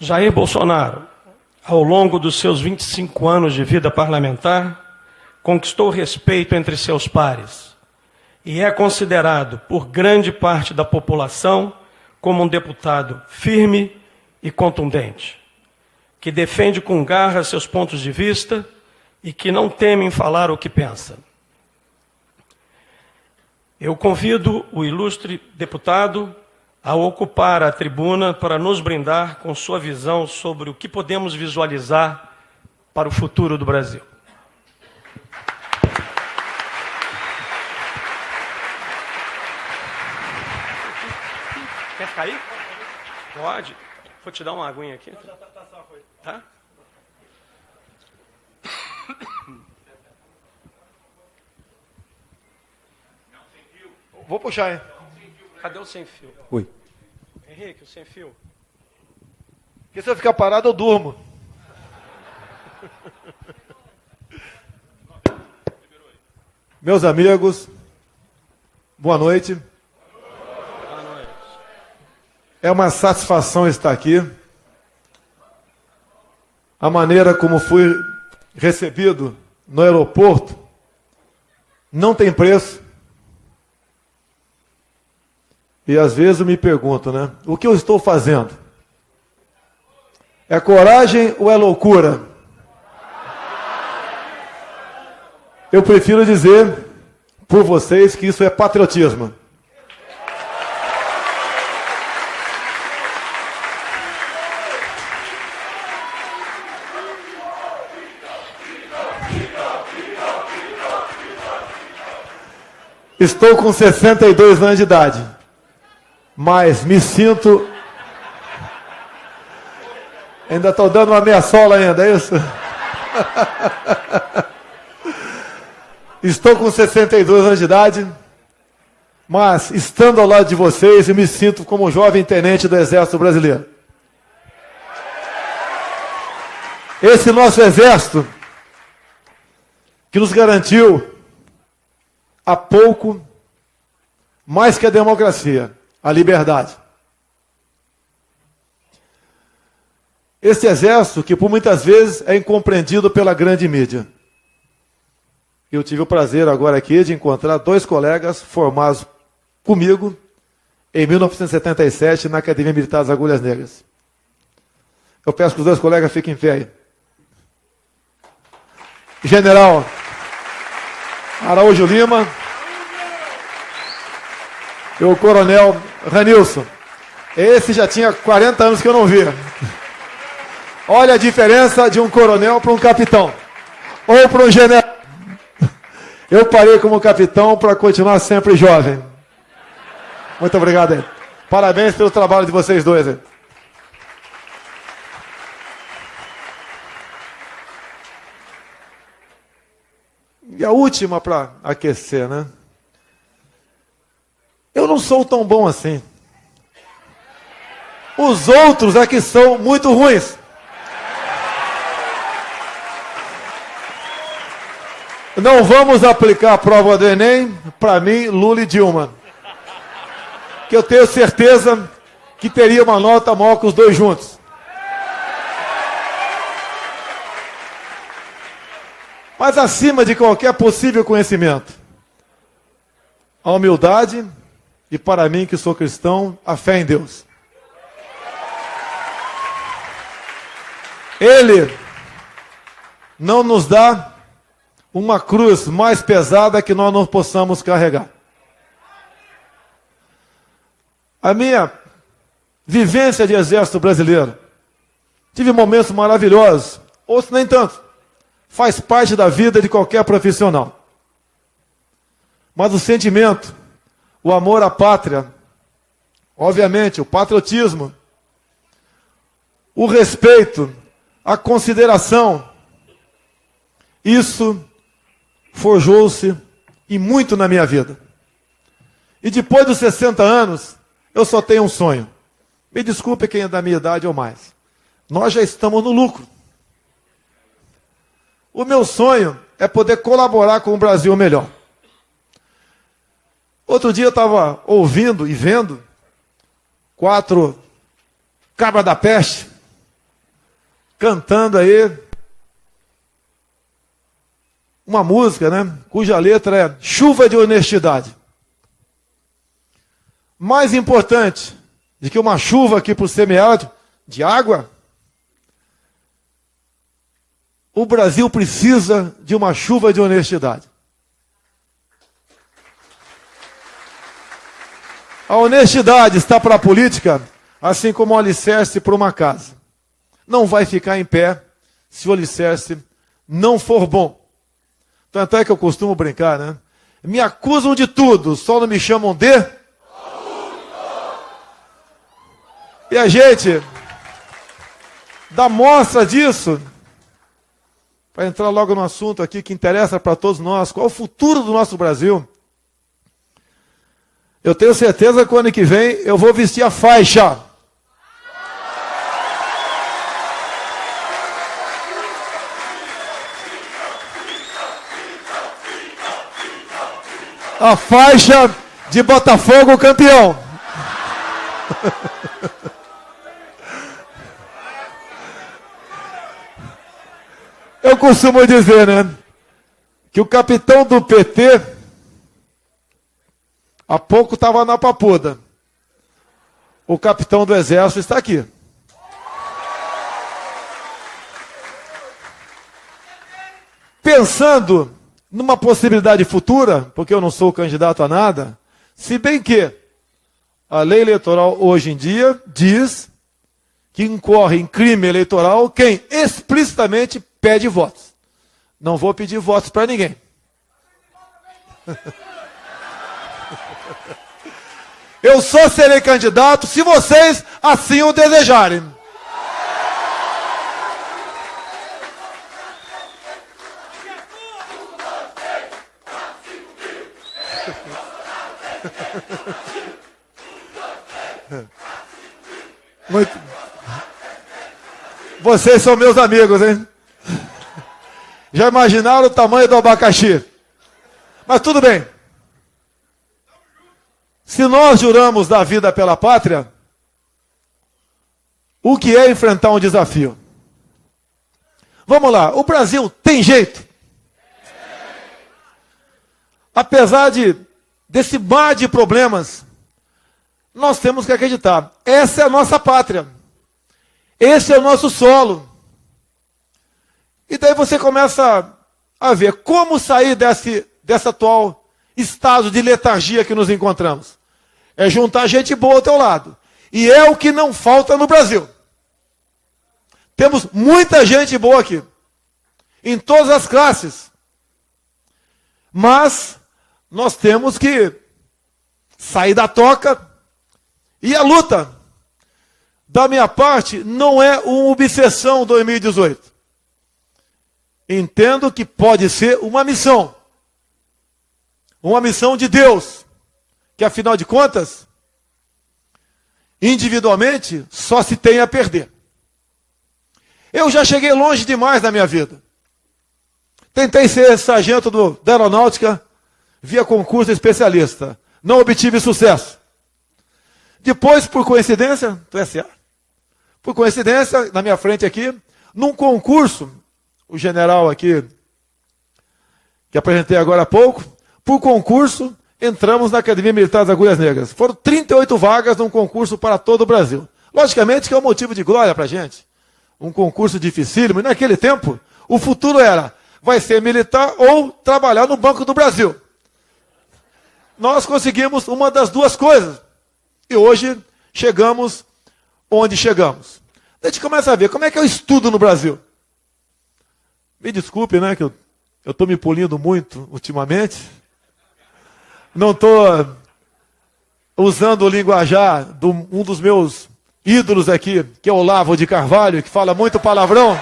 Jair Bolsonaro, ao longo dos seus 25 anos de vida parlamentar, conquistou respeito entre seus pares e é considerado por grande parte da população como um deputado firme e contundente, que defende com garra seus pontos de vista e que não teme em falar o que pensa. Eu convido o ilustre deputado a ocupar a tribuna para nos brindar com sua visão sobre o que podemos visualizar para o futuro do Brasil. Quer ficar aí? Pode. Vou te dar uma aguinha aqui. Tá? Vou puxar, hein? Cadê o sem fio? Oi. Henrique, o sem fio. Porque se eu ficar parado, eu durmo. Meus amigos, boa noite. Boa noite. É uma satisfação estar aqui. A maneira como fui recebido no aeroporto não tem preço. E às vezes eu me pergunto, né? O que eu estou fazendo? É coragem ou é loucura? Eu prefiro dizer por vocês que isso é patriotismo. Estou com 62 anos de idade. Mas me sinto... Ainda estou dando uma meia sola ainda, é isso? Estou com 62 anos de idade, mas estando ao lado de vocês, eu me sinto como um jovem tenente do Exército Brasileiro. Esse nosso Exército, que nos garantiu há pouco, mais que a democracia, a liberdade. Esse exército que por muitas vezes é incompreendido pela grande mídia. Eu tive o prazer agora aqui de encontrar dois colegas formados comigo em 1977 na Academia Militar das Agulhas Negras. Eu peço que os dois colegas fiquem em pé aí. General Araújo Lima e o Coronel Ranilson. Esse já tinha 40 anos que eu não via. Olha a diferença de um coronel para um capitão. Ou para um general. Eu parei como capitão para continuar sempre jovem. Muito obrigado aí. Parabéns pelo trabalho de vocês dois aí. E a última para aquecer, né? Eu não sou tão bom assim. Os outros aqui são muito ruins. Não vamos aplicar a prova do Enem para mim, Lula e Dilma. Que eu tenho certeza que teria uma nota maior que os dois juntos. Mas acima de qualquer possível conhecimento, a humildade e, para mim que sou cristão, a fé em Deus. Ele não nos dá uma cruz mais pesada que nós não possamos carregar. A minha vivência de exército brasileiro, tive momentos maravilhosos, outros nem tanto. Faz parte da vida de qualquer profissional. Mas o sentimento, o amor à pátria, obviamente, o patriotismo, o respeito, a consideração, isso forjou-se e muito na minha vida. E depois dos 60 anos, eu só tenho um sonho. Me desculpe quem é da minha idade ou mais. Nós já estamos no lucro. O meu sonho é poder colaborar com o Brasil melhor. Outro dia eu estava ouvindo e vendo 4 cabras da peste cantando aí uma música, né, cuja letra é Chuva de Honestidade. Mais importante do que uma chuva aqui para o semiárido de água, o Brasil precisa de uma chuva de honestidade. A honestidade está para a política, assim como o alicerce para uma casa. Não vai ficar em pé se o alicerce não for bom. Tanto é que eu costumo brincar, né? Me acusam de tudo, só não me chamam de... E a gente dá mostra disso, para entrar logo no assunto aqui que interessa para todos nós, qual é o futuro do nosso Brasil. Eu tenho certeza que o ano que vem eu vou vestir a faixa. A faixa de Botafogo campeão. Eu costumo dizer, né, que o capitão do PT há pouco estava na Papuda. O capitão do Exército está aqui. Pensando numa possibilidade futura, porque eu não sou candidato a nada, se bem que a lei eleitoral hoje em dia diz que incorre em crime eleitoral quem explicitamente pede votos. Não vou pedir votos para ninguém. Eu só serei candidato se vocês assim o desejarem. Muito. Vocês são meus amigos, hein? Já imaginaram o tamanho do abacaxi? Mas tudo bem. Se nós juramos dar vida pela pátria, o que é enfrentar um desafio? Vamos lá, o Brasil tem jeito. Apesar desse mar de problemas, nós temos que acreditar. Essa é a nossa pátria. Esse é o nosso solo. E daí você começa a ver como sair desse atual estado de letargia que nos encontramos. É juntar gente boa ao teu lado. E é o que não falta no Brasil. Temos muita gente boa aqui. Em todas as classes. Mas nós temos que sair da toca. E a luta, da minha parte, não é uma obsessão 2018. Entendo que pode ser uma missão. Uma missão de Deus. Que, afinal de contas, individualmente, só se tem a perder. Eu já cheguei longe demais na minha vida. Tentei ser sargento da aeronáutica via concurso especialista. Não obtive sucesso. Depois, por coincidência, por coincidência, na minha frente aqui, num concurso, o general aqui, que apresentei agora há pouco, por concurso, entramos na Academia Militar das Agulhas Negras. Foram 38 vagas num concurso para todo o Brasil. Logicamente que é um motivo de glória para a gente. Um concurso dificílimo. E naquele tempo, o futuro era, vai ser militar ou trabalhar no Banco do Brasil. Nós conseguimos uma das duas coisas. E hoje chegamos onde chegamos. A gente começa a ver como é que eu estudo no Brasil. Me desculpe, né, que eu estou me polindo muito ultimamente. Não estou usando o linguajar de um dos meus ídolos aqui, que é o Olavo de Carvalho, que fala muito palavrão.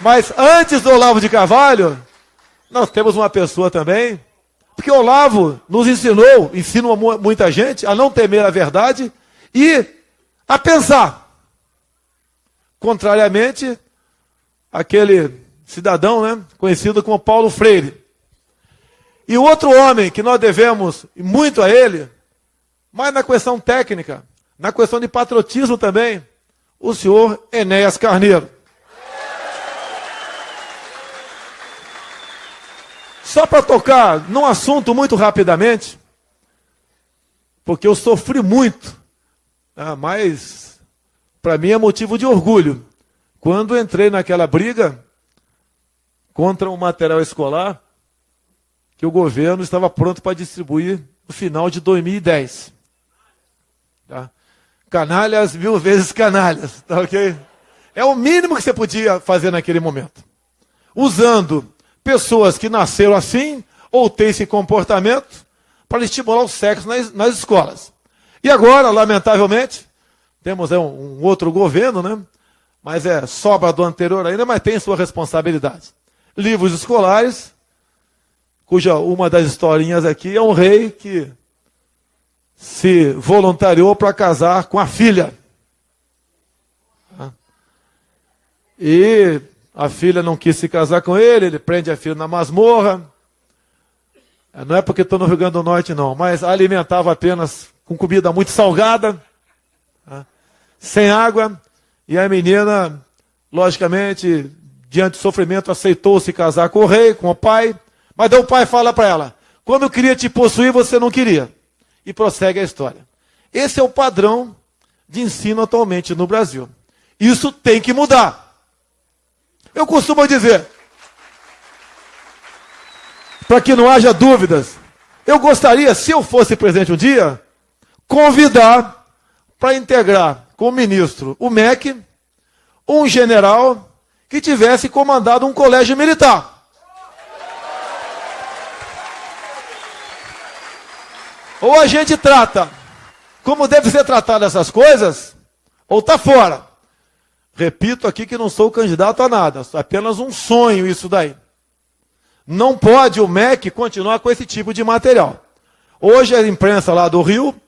Mas antes do Olavo de Carvalho, nós temos uma pessoa também, porque o Olavo nos ensinou, ensina muita gente, a não temer a verdade e a pensar. Contrariamente, aquele cidadão, né, conhecido como Paulo Freire. E o outro homem que nós devemos muito a ele, mas na questão técnica, Na questão de patriotismo também, o senhor Enéas Carneiro. Só para tocar num assunto muito rapidamente, porque eu sofri muito, mas para mim é motivo de orgulho. Quando entrei naquela briga contra o material escolar, que o governo estava pronto para distribuir no final de 2010. Tá? Canalhas, 1000 vezes canalhas, tá ok? É o mínimo que você podia fazer naquele momento. Usando pessoas que nasceram assim, ou têm esse comportamento, para estimular o sexo nas escolas. E agora, lamentavelmente, temos um outro governo, né? Mas é sobra do anterior ainda, mas tem sua responsabilidade. Livros escolares, cuja uma das historinhas aqui é um rei que se voluntariou para casar com a filha. E a filha não quis se casar com ele, ele prende a filha na masmorra. Não é porque estou no Rio Grande do Norte, não, mas alimentava apenas com comida muito salgada, sem água, e a menina, logicamente, diante do sofrimento, aceitou se casar com o rei, com o pai, mas daí o pai fala para ela, quando eu queria te possuir, você não queria. E prossegue a história. Esse é o padrão de ensino atualmente no Brasil. Isso tem que mudar. Eu costumo dizer, para que não haja dúvidas, eu gostaria, se eu fosse presidente um dia, convidar para integrar com o ministro o MEC, um general que tivesse comandado um colégio militar. Ou a gente trata como deve ser tratado essas coisas, ou está fora. Repito aqui que não sou candidato a nada, apenas um sonho isso daí. Não pode o MEC continuar com esse tipo de material. Hoje a imprensa lá do Rio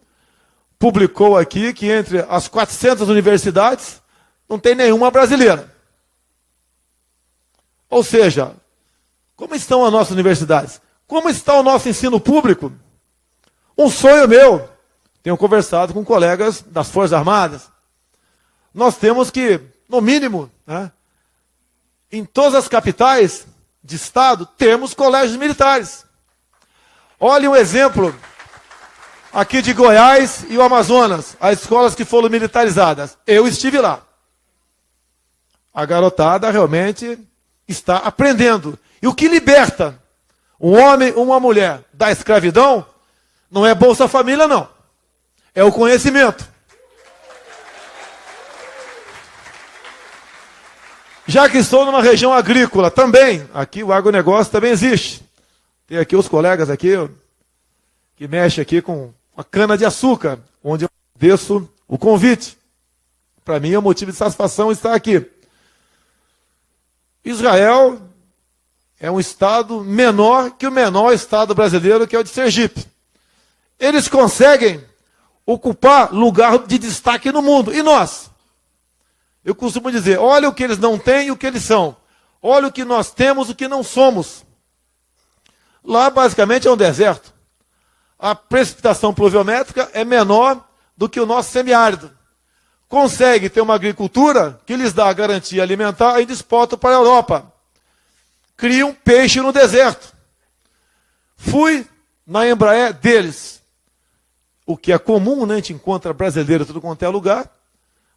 publicou aqui que entre as 400 universidades não tem nenhuma brasileira. Ou seja, como estão as nossas universidades? Como está o nosso ensino público? Um sonho meu, tenho conversado com colegas das Forças Armadas, nós temos que, no mínimo, em todas as capitais de estado, temos colégios militares. Olhe um exemplo aqui de Goiás e o Amazonas, as escolas que foram militarizadas. Eu estive lá. A garotada realmente está aprendendo. E o que liberta um homem ou uma mulher da escravidão não é Bolsa Família, não. É o conhecimento. Já que estou numa região agrícola também, aqui o agronegócio também existe. Tem aqui os colegas aqui que mexem aqui com a cana-de-açúcar, onde eu desço o convite. Para mim é um motivo de satisfação estar aqui. Israel é um estado menor que o menor estado brasileiro, que é o de Sergipe. Eles conseguem ocupar lugar de destaque no mundo. E nós? Eu costumo dizer, olha o que eles não têm e o que eles são. Olha o que nós temos e o que não somos. Lá, basicamente, é um deserto. A precipitação pluviométrica é menor do que o nosso semiárido. Consegue ter uma agricultura que lhes dá a garantia alimentar e exportam para a Europa. Criam peixe no deserto. Fui na Embraer deles. O que é comum, né? A gente encontra brasileiro tudo quanto é lugar.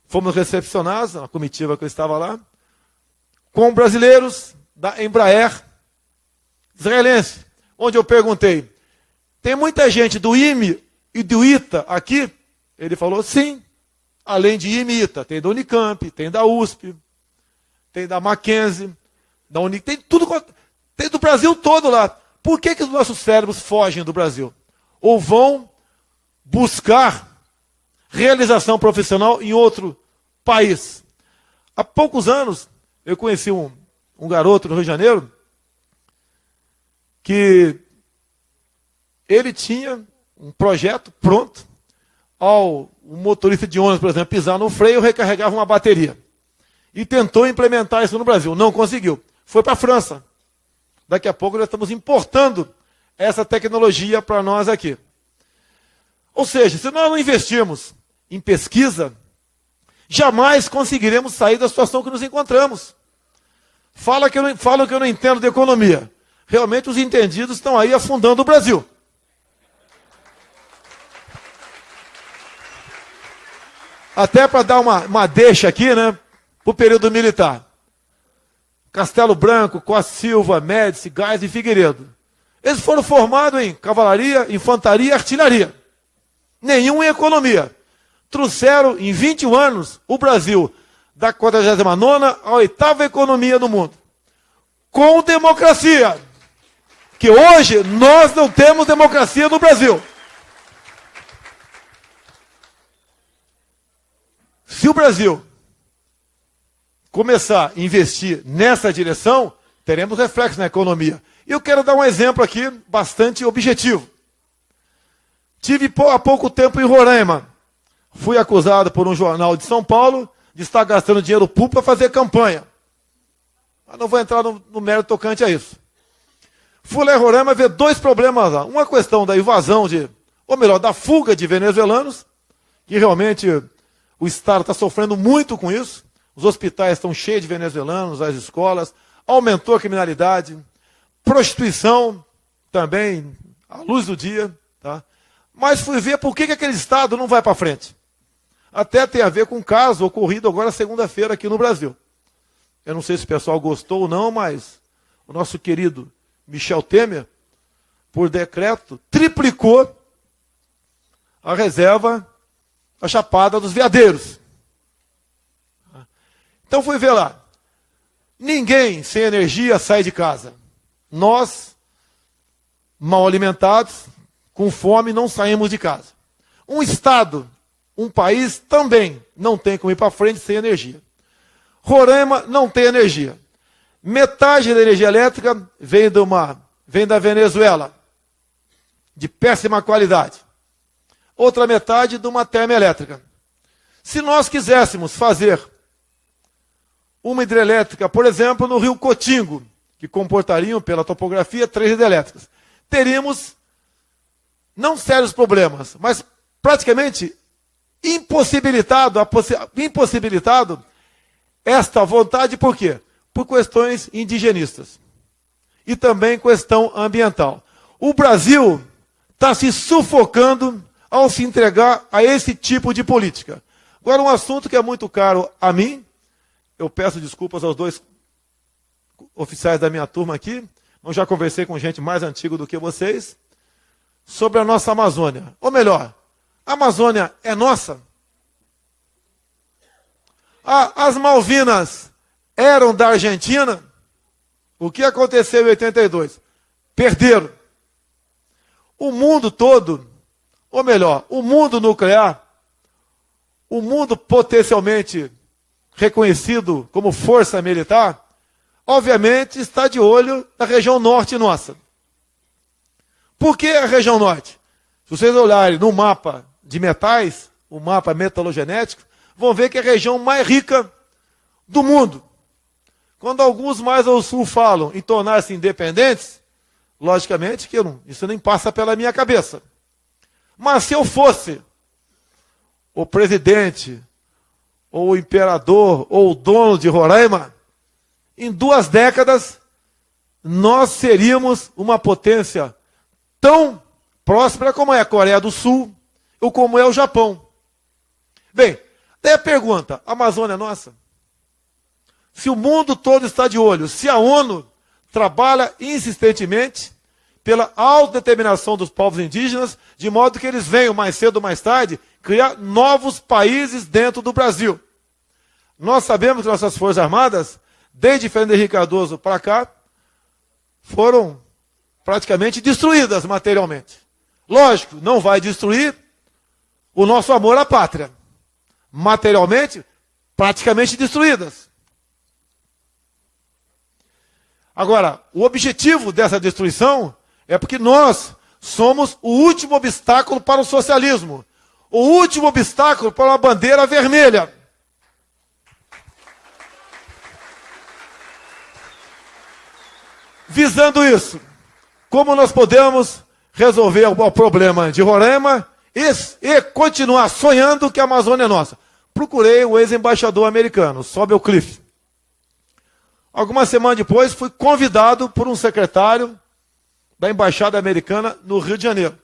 Fomos recepcionados, a comitiva que eu estava lá, com brasileiros da Embraer israelense, onde eu perguntei, tem muita gente do IME e do ITA aqui? Ele falou, sim. Além de IME e ITA, tem da Unicamp, tem da USP, tem da Mackenzie, da Unicamp, tem tudo, tem do Brasil todo lá. Por que os nossos cérebros fogem do Brasil? Ou vão buscar realização profissional em outro país? Há poucos anos, eu conheci um garoto no Rio de Janeiro, que ele tinha um projeto pronto, ao motorista de ônibus, por exemplo, pisar no freio, recarregava uma bateria. E tentou implementar isso no Brasil. Não conseguiu. Foi para a França. Daqui a pouco nós estamos importando essa tecnologia para nós aqui. Ou seja, se nós não investirmos em pesquisa, jamais conseguiremos sair da situação que nos encontramos. Falam que eu não entendo de economia. Realmente os entendidos estão aí afundando o Brasil. Até para dar uma deixa aqui, né, para o período militar. Castelo Branco, Costa Silva, Médici, Gás e Figueiredo. Eles foram formados em cavalaria, infantaria e artilharia. Nenhum em economia. Trouxeram em 21 anos o Brasil da 49ª à 8ª economia do mundo. Com democracia. Que hoje nós não temos democracia no Brasil. Se o Brasil começar a investir nessa direção, teremos reflexo na economia. E eu quero dar um exemplo aqui bastante objetivo. Tive há pouco tempo em Roraima. Fui acusado por um jornal de São Paulo de estar gastando dinheiro público para fazer campanha. Mas não vou entrar no mérito tocante a isso. Fui lá em Roraima ver dois problemas lá. Uma questão da invasão da fuga de venezuelanos, que realmente o Estado está sofrendo muito com isso. Os hospitais estão cheios de venezuelanos, as escolas, aumentou a criminalidade, prostituição também, à luz do dia. Tá? Mas fui ver por que aquele Estado não vai para frente. Até tem a ver com um caso ocorrido agora segunda-feira aqui no Brasil. Eu não sei se o pessoal gostou ou não, mas o nosso querido Michel Temer, por decreto, triplicou a reserva da Chapada dos Veadeiros. Então fui ver lá. Ninguém sem energia sai de casa. Nós, mal alimentados, com fome, não saímos de casa. Um Estado, um país também não tem como ir para frente sem energia. Roraima não tem energia. Metade da energia elétrica vem da Venezuela, de péssima qualidade. Outra metade de uma termoelétrica. Se nós quiséssemos fazer uma hidrelétrica, por exemplo, no Rio Cotingo, que comportariam, pela topografia, 3 hidrelétricas, teríamos não sérios problemas, mas praticamente impossibilitado esta vontade, por quê? Por questões indigenistas. E também questão ambiental. O Brasil está se sufocando ao se entregar a esse tipo de política. Agora, um assunto que é muito caro a mim, eu peço desculpas aos dois oficiais da minha turma aqui, eu já conversei com gente mais antiga do que vocês, sobre a nossa Amazônia. Ou melhor, a Amazônia é nossa? As Malvinas eram da Argentina? O que aconteceu em 82? Perderam. O mundo todo, ou melhor, o mundo nuclear, o mundo potencialmente reconhecido como força militar, obviamente está de olho na região norte nossa. Por que a região norte? Se vocês olharem no mapa de metais, o mapa metalogenético, vão ver que é a região mais rica do mundo. Quando alguns mais ao sul falam em tornar-se independentes, logicamente que isso nem passa pela minha cabeça. Mas se eu fosse o presidente, ou o imperador, ou o dono de Roraima, em 2 décadas, nós seríamos uma potência tão próspera como é a Coreia do Sul, ou como é o Japão. Bem, daí a pergunta, a Amazônia é nossa? Se o mundo todo está de olho, se a ONU trabalha insistentemente pela autodeterminação dos povos indígenas, de modo que eles venham mais cedo ou mais tarde criar novos países dentro do Brasil. Nós sabemos que nossas Forças Armadas, desde Fernando Henrique Cardoso para cá, foram praticamente destruídas materialmente. Lógico, não vai destruir o nosso amor à pátria. Materialmente, praticamente destruídas. Agora, o objetivo dessa destruição é porque nós somos o último obstáculo para o socialismo. O último obstáculo para uma bandeira vermelha. Visando isso, como nós podemos resolver o problema de Roraima e continuar sonhando que a Amazônia é nossa. Procurei o ex-embaixador americano, Sobel Cliff. Algumas semanas depois, fui convidado por um secretário da Embaixada Americana no Rio de Janeiro.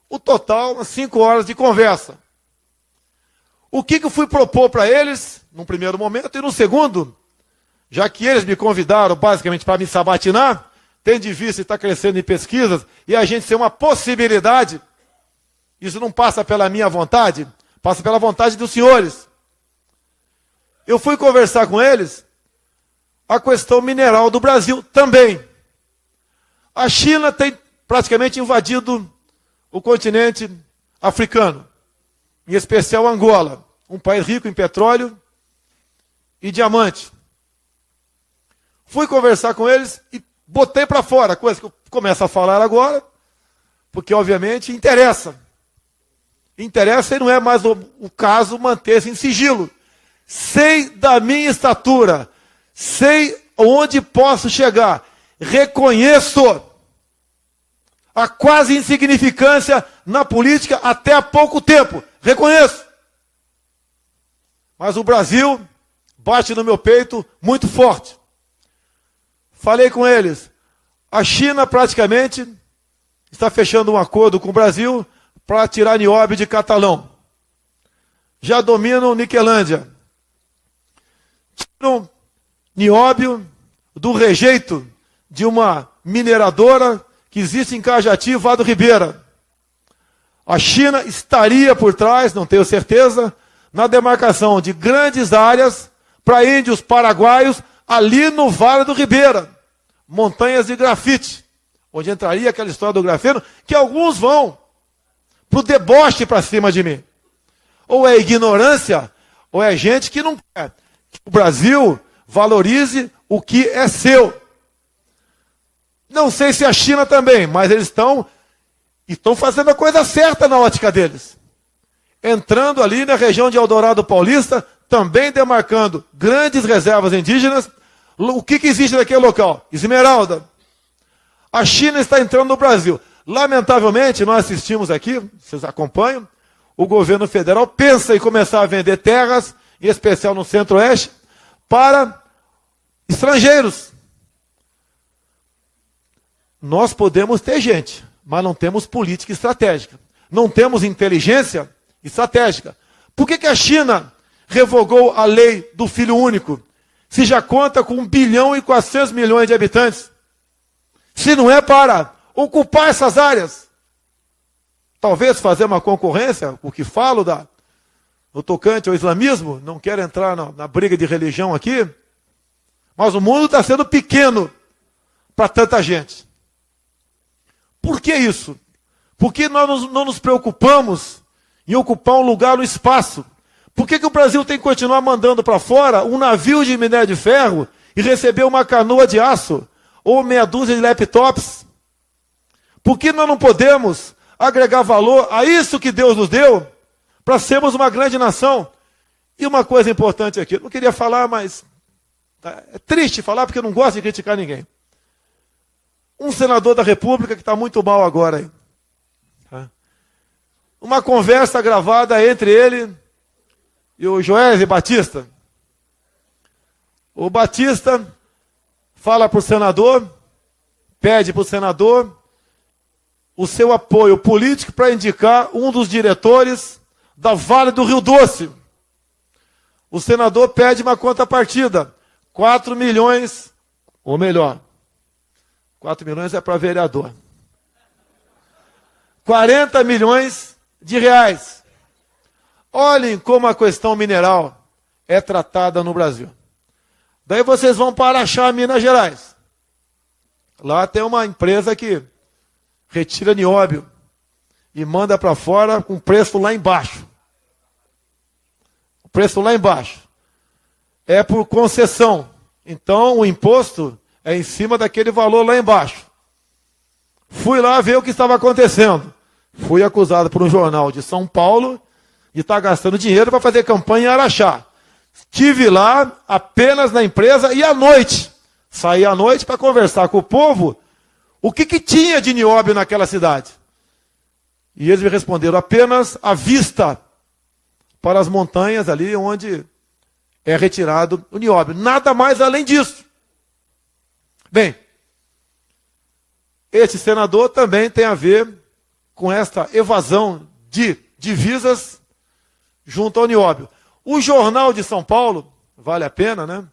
O total, 5 horas de conversa. O que eu fui propor para eles, num primeiro momento, e no segundo, já que eles me convidaram basicamente para me sabatinar, tendo de vista estar crescendo em pesquisas, e a gente ser uma possibilidade, isso não passa pela minha vontade, passa pela vontade dos senhores. Eu fui conversar com eles a questão mineral do Brasil também. A China tem praticamente invadido o continente africano, em especial Angola, um país rico em petróleo e diamante. Fui conversar com eles e botei para fora, coisa que eu começo a falar agora, porque obviamente interessa. Interessa e não é mais o caso manter-se em sigilo. Sei da minha estatura, sei onde posso chegar, reconheço a quase insignificância na política até há pouco tempo, reconheço. Mas o Brasil bate no meu peito muito forte. Falei com eles, a China praticamente está fechando um acordo com o Brasil para tirar nióbio de Catalão. Já dominam Niquelândia. Tiram nióbio do rejeito de uma mineradora que existe em Cajati, Vado Ribeira. A China estaria por trás, não tenho certeza, na demarcação de grandes áreas para índios paraguaios ali no Vale do Ribeira. Montanhas de grafite, onde entraria aquela história do grafeno, que alguns vão para o deboche para cima de mim. Ou é ignorância, ou é gente que não quer que o Brasil valorize o que é seu. Não sei se a China também, mas eles estão fazendo a coisa certa na ótica deles. Entrando ali na região de Eldorado Paulista, também demarcando grandes reservas indígenas. O que existe naquele local? Esmeralda. A China está entrando no Brasil. Lamentavelmente, nós assistimos aqui, vocês acompanham, o governo federal pensa em começar a vender terras, em especial no Centro-Oeste, para estrangeiros. Nós podemos ter gente, mas não temos política estratégica. Não temos inteligência estratégica. Por que a China revogou a lei do filho único, se já conta com 1 bilhão e 400 milhões de habitantes? Se não é para ocupar essas áreas, talvez fazer uma concorrência, o que falo no tocante ao islamismo, não quero entrar na briga de religião aqui, mas o mundo está sendo pequeno para tanta gente. Por que isso? Porque nós não nos preocupamos em ocupar um lugar no espaço. Por que o Brasil tem que continuar mandando para fora um navio de minério de ferro e receber uma canoa de aço ou meia dúzia de laptops? Por que nós não podemos agregar valor a isso que Deus nos deu para sermos uma grande nação? E uma coisa importante aqui, eu não queria falar, mas é triste falar porque eu não gosto de criticar ninguém. Um senador da República que está muito mal agora aí. Uma conversa gravada entre ele e o Joesley Batista. O Batista fala para o senador, pede para o senador o seu apoio político para indicar um dos diretores da Vale do Rio Doce. O senador pede uma contrapartida, 4 milhões, ou melhor, 4 milhões é para vereador. 40 milhões de reais. Olhem como a questão mineral é tratada no Brasil. Daí vocês vão para Araxá, Minas Gerais. Lá tem uma empresa que retira nióbio e manda para fora com preço lá embaixo. O preço lá embaixo. É por concessão. Então o imposto é em cima daquele valor lá embaixo. Fui lá ver o que estava acontecendo. Fui acusado por um jornal de São Paulo de estar gastando dinheiro para fazer campanha em Araxá. Estive lá apenas na empresa e à noite. Saí à noite para conversar com o povo o que tinha de nióbio naquela cidade. E eles me responderam: apenas a vista para as montanhas ali onde é retirado o nióbio. Nada mais além disso. Bem, este senador também tem a ver com esta evasão de divisas junto ao nióbio. O Jornal de São Paulo, vale a pena, né?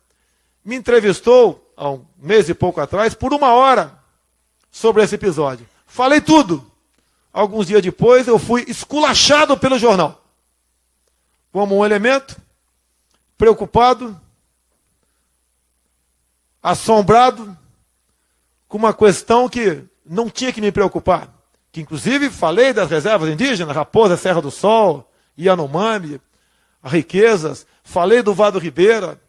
Me entrevistou há um mês e pouco atrás, por 1 hora, sobre esse episódio. Falei tudo. Alguns dias depois eu fui esculachado pelo jornal. Como um elemento preocupado, assombrado, com uma questão que não tinha que me preocupar. Que inclusive falei das reservas indígenas, Raposa, Serra do Sol, Yanomami, as riquezas, falei do Vado Ribeira,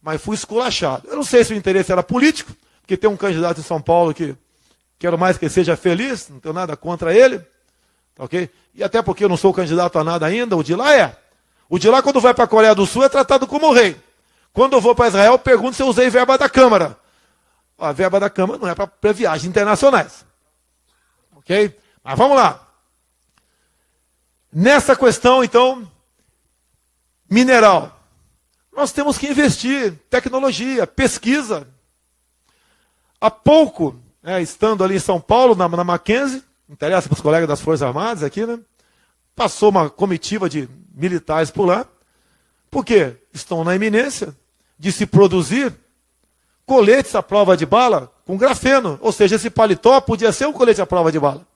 mas fui esculachado. Eu não sei se o interesse era político, porque tem um candidato em São Paulo que quero mais que ele seja feliz, não tenho nada contra ele, tá ok? E até porque eu não sou candidato a nada ainda, o de lá é. O de lá, quando vai para a Coreia do Sul, é tratado como rei. Quando eu vou para Israel, pergunto se eu usei verba da Câmara. A verba da Câmara não é para viagens internacionais. Ok? Mas vamos lá. Nessa questão, então, mineral. Nós temos que investir tecnologia, pesquisa. Há pouco, estando ali em São Paulo, na Mackenzie, interessa para os colegas das Forças Armadas aqui, né? Passou uma comitiva de militares por lá, porque estão na iminência de se produzir coletes à prova de bala com grafeno. Ou seja, esse paletó podia ser um colete à prova de bala.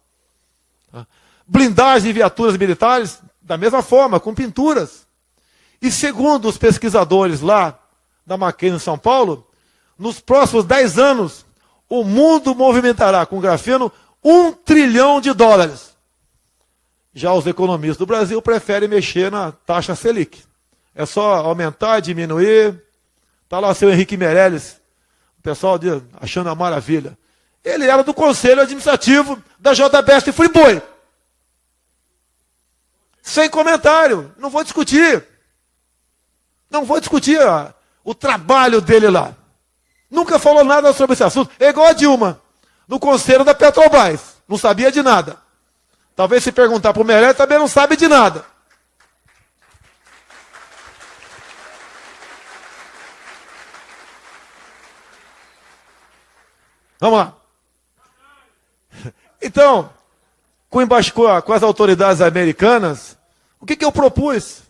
Blindagem de viaturas militares, da mesma forma, com pinturas. E segundo os pesquisadores lá da Mackenzie em São Paulo, nos próximos 10 anos, o mundo movimentará com grafeno $1 trilhão. Já os economistas do Brasil preferem mexer na taxa Selic. É só aumentar, diminuir. Está lá o seu Henrique Meirelles, o pessoal achando a maravilha. Ele era do Conselho Administrativo da JBS Friboi. Sem comentário, não vou discutir. Não vou discutir o trabalho dele lá. Nunca falou nada sobre esse assunto. É igual a Dilma, no Conselho da Petrobras. Não sabia de nada. Talvez se perguntar para o Meirelles, também não sabe de nada. Vamos lá. Então, com as autoridades americanas, o que eu propus?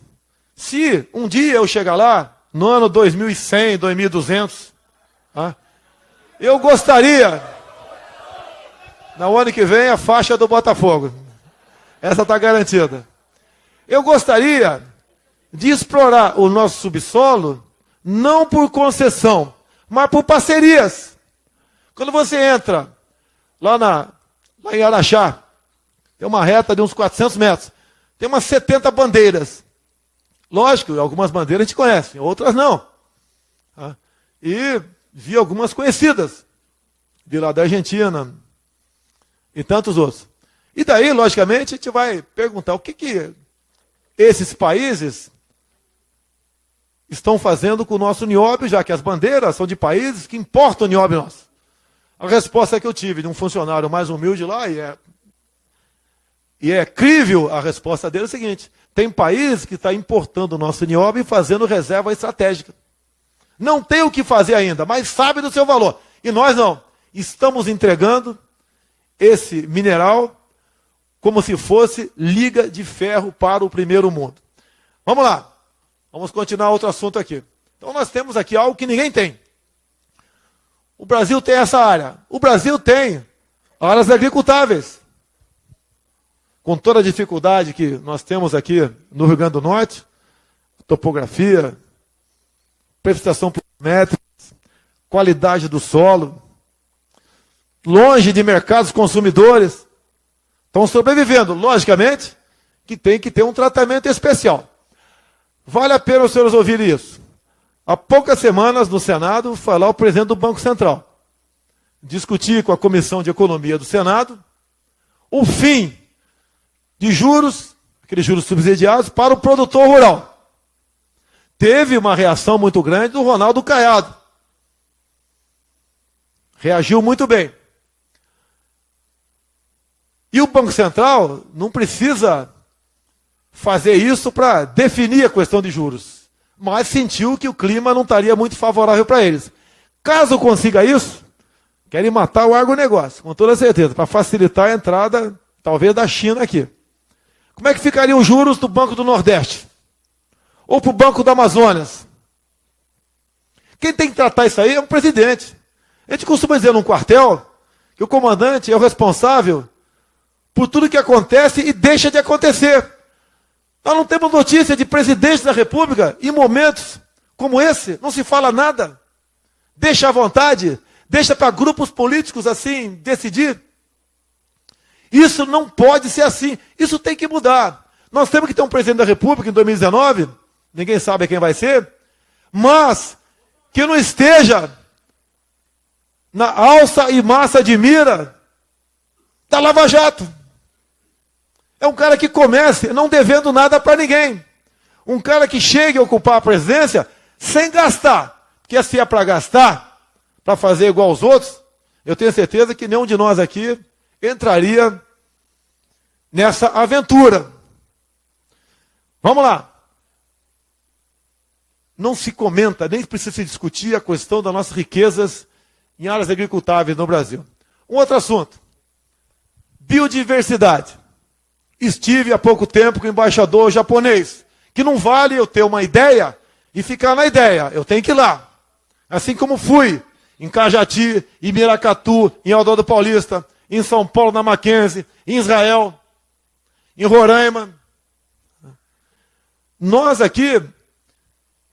Se um dia eu chegar lá, no ano 2100, 2200, eu gostaria, no ano que vem, a faixa do Botafogo. Essa está garantida. Eu gostaria de explorar o nosso subsolo, não por concessão, mas por parcerias. Quando você entra lá em Araxá, tem uma reta de uns 400 metros, tem umas 70 bandeiras. Lógico, algumas bandeiras a gente conhece, outras não. E vi algumas conhecidas, de lá da Argentina e tantos outros. E daí, logicamente, a gente vai perguntar o que esses países estão fazendo com o nosso nióbio, já que as bandeiras são de países que importam o nióbio nosso. A resposta que eu tive de um funcionário mais humilde lá, e é crível a resposta dele, é o seguinte: tem país que está importando o nosso nióbio e fazendo reserva estratégica. Não tem o que fazer ainda, mas sabe do seu valor. E nós não. Estamos entregando esse mineral como se fosse liga de ferro para o primeiro mundo. Vamos lá. Vamos continuar outro assunto aqui. Então nós temos aqui algo que ninguém tem. O Brasil tem essa área. O Brasil tem áreas agricultáveis. Com toda a dificuldade que nós temos aqui no Rio Grande do Norte, topografia, precipitação pluviométrica, qualidade do solo, longe de mercados consumidores, estão sobrevivendo. Logicamente que tem que ter um tratamento especial. Vale a pena os senhores ouvirem isso. Há poucas semanas no Senado foi lá o presidente do Banco Central discutir com a Comissão de Economia do Senado o fim de juros, aqueles juros subsidiados, para o produtor rural. Teve uma reação muito grande do Ronaldo Caiado. Reagiu muito bem. E o Banco Central não precisa fazer isso para definir a questão de juros, mas sentiu que o clima não estaria muito favorável para eles. Caso consiga isso, querem matar o agronegócio, com toda certeza, para facilitar a entrada, talvez, da China aqui. Como é que ficariam os juros do Banco do Nordeste? Ou para o Banco do Amazonas? Quem tem que tratar isso aí é o presidente. A gente costuma dizer num quartel que o comandante é o responsável por tudo que acontece e deixa de acontecer. Nós não temos notícia de presidente da República em momentos como esse, não se fala nada. Deixa à vontade, deixa para grupos políticos assim decidir. Isso não pode ser assim, isso tem que mudar. Nós temos que ter um presidente da República em 2019, ninguém sabe quem vai ser, mas que não esteja na alça e massa de mira da Lava Jato. É um cara que comece não devendo nada para ninguém. Um cara que chegue a ocupar a presidência sem gastar. Porque se é para gastar, para fazer igual aos outros, eu tenho certeza que nenhum de nós aqui entraria nessa aventura. Vamos lá. Não se comenta, nem precisa se discutir a questão das nossas riquezas em áreas agricultáveis no Brasil. Um outro assunto. Biodiversidade. Estive há pouco tempo com o embaixador japonês, que não vale eu ter uma ideia e ficar na ideia, eu tenho que ir lá. Assim como fui em Cajati, em Miracatu, em Eudoro Paulista, em São Paulo, na Mackenzie, em Israel, em Roraima. Nós aqui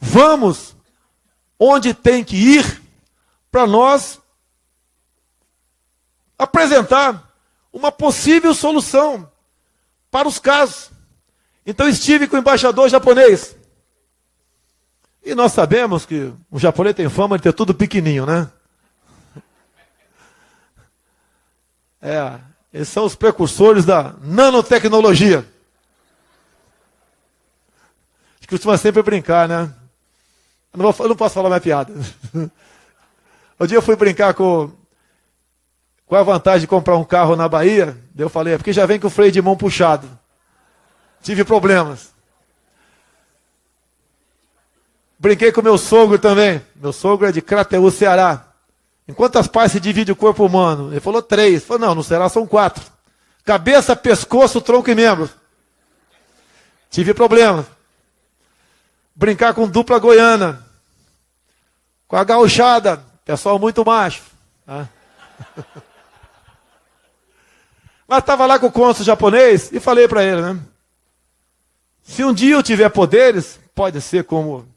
vamos onde tem que ir para nós apresentar uma possível solução para os casos. Então estive com o embaixador japonês. E nós sabemos que o japonês tem fama de ter tudo pequenininho, né? Eles são os precursores da nanotecnologia. A gente costuma sempre brincar, né? Eu não posso falar minha piada. Um dia eu fui brincar com a vantagem de comprar um carro na Bahia. Daí eu falei, porque já vem com o freio de mão puxado. Tive problemas. Brinquei com meu sogro também. Meu sogro é de Crateús, Ceará. Em quantas partes se divide o corpo humano? Ele falou 3. Ele falou, não, no Ceará são 4. Cabeça, pescoço, tronco e membros. Tive problemas. Brincar com dupla goiana. Com a gauchada. Pessoal muito macho. Tá? Mas estava lá com o cônsul japonês e falei para ele, né? Se um dia eu tiver poderes, pode ser como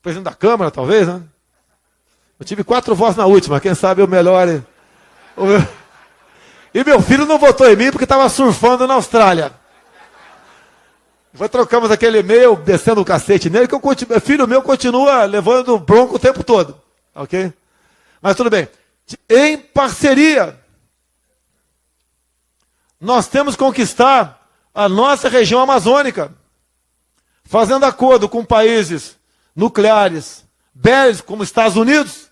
presidente da Câmara, talvez, né? Eu tive 4 votos na última, quem sabe eu melhore. E meu filho não votou em mim porque estava surfando na Austrália. Depois trocamos aquele e-mail, descendo o cacete nele, que filho meu continua levando bronco o tempo todo. Ok? Mas tudo bem. Em parceria, nós temos que conquistar a nossa região amazônica, fazendo acordo com países nucleares, bélicos, como Estados Unidos,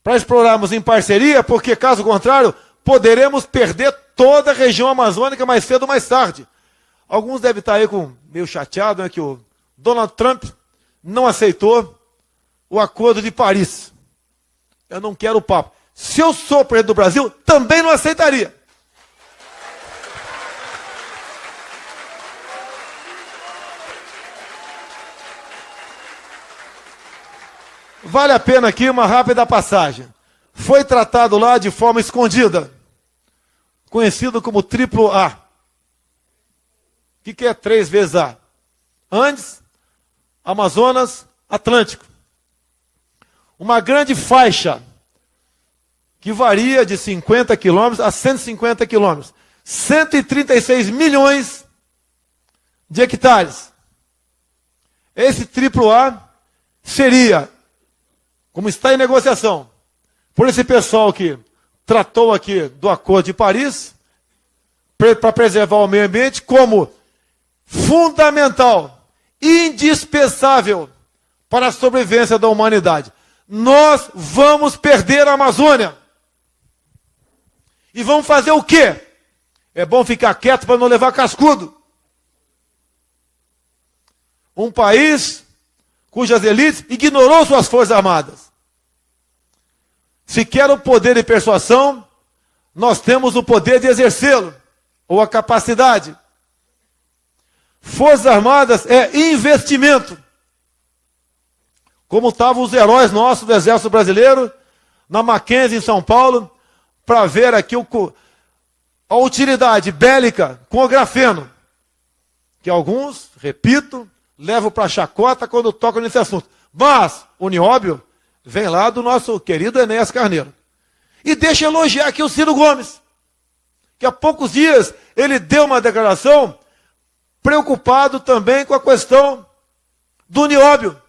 para explorarmos em parceria, porque, caso contrário, poderemos perder toda a região amazônica mais cedo ou mais tarde. Alguns devem estar aí meio chateados, né, que o Donald Trump não aceitou o Acordo de Paris. Eu não quero o papo. Se eu sou presidente do Brasil, também não aceitaria. Vale a pena aqui uma rápida passagem. Foi tratado lá de forma escondida, conhecido como triplo A. O que é 3 vezes A? Andes, Amazonas, Atlântico. Uma grande faixa que varia de 50 quilômetros a 150 quilômetros. 136 milhões de hectares. Esse triplo A seria, como está em negociação, por esse pessoal que tratou aqui do Acordo de Paris, para preservar o meio ambiente, como fundamental, indispensável para a sobrevivência da humanidade. Nós vamos perder a Amazônia. E vão fazer o quê? É bom ficar quieto para não levar cascudo. Um país cujas elites ignorou suas forças armadas. Se quer o poder de persuasão, nós temos o poder de exercê-lo, ou a capacidade. Forças armadas é investimento. Como estavam os heróis nossos do Exército Brasileiro, na Mackenzie, em São Paulo, para ver aqui a utilidade bélica com o grafeno. Que alguns, repito, levam para chacota quando tocam nesse assunto. Mas o nióbio vem lá do nosso querido Enéas Carneiro. E deixa eu elogiar aqui o Ciro Gomes, que há poucos dias ele deu uma declaração preocupado também com a questão do nióbio.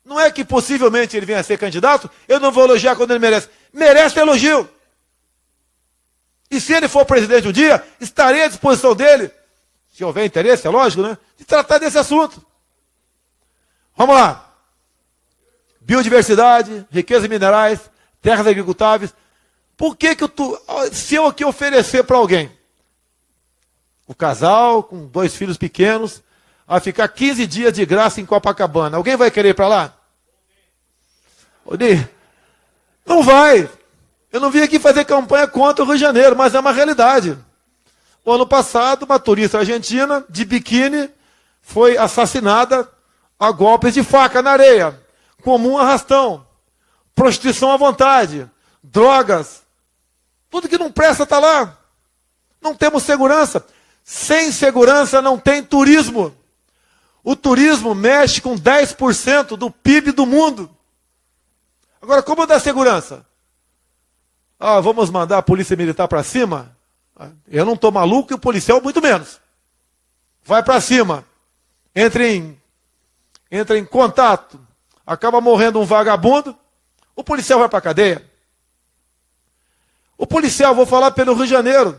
Não é que possivelmente ele venha a ser candidato, eu não vou elogiar quando ele merece. Merece elogio. E se ele for presidente um dia, estarei à disposição dele, se houver interesse, é lógico, né? De tratar desse assunto. Vamos lá. Biodiversidade, riqueza minerais, terras agricultáveis. Por que se eu aqui oferecer para alguém, o casal com 2 filhos pequenos, a ficar 15 dias de graça em Copacabana, alguém vai querer ir para lá? Não vai. Eu não vim aqui fazer campanha contra o Rio de Janeiro, mas é uma realidade. O ano passado, uma turista argentina, de biquíni, foi assassinada a golpes de faca na areia. Comum arrastão. Prostituição à vontade. Drogas. Tudo que não presta está lá. Não temos segurança. Sem segurança não tem turismo. O turismo mexe com 10% do PIB do mundo. Agora, como dar segurança? Vamos mandar a polícia militar para cima? Eu não estou maluco e o policial muito menos. Vai para cima. Entra em contato. Acaba morrendo um vagabundo. O policial vai para a cadeia. O policial, vou falar pelo Rio de Janeiro,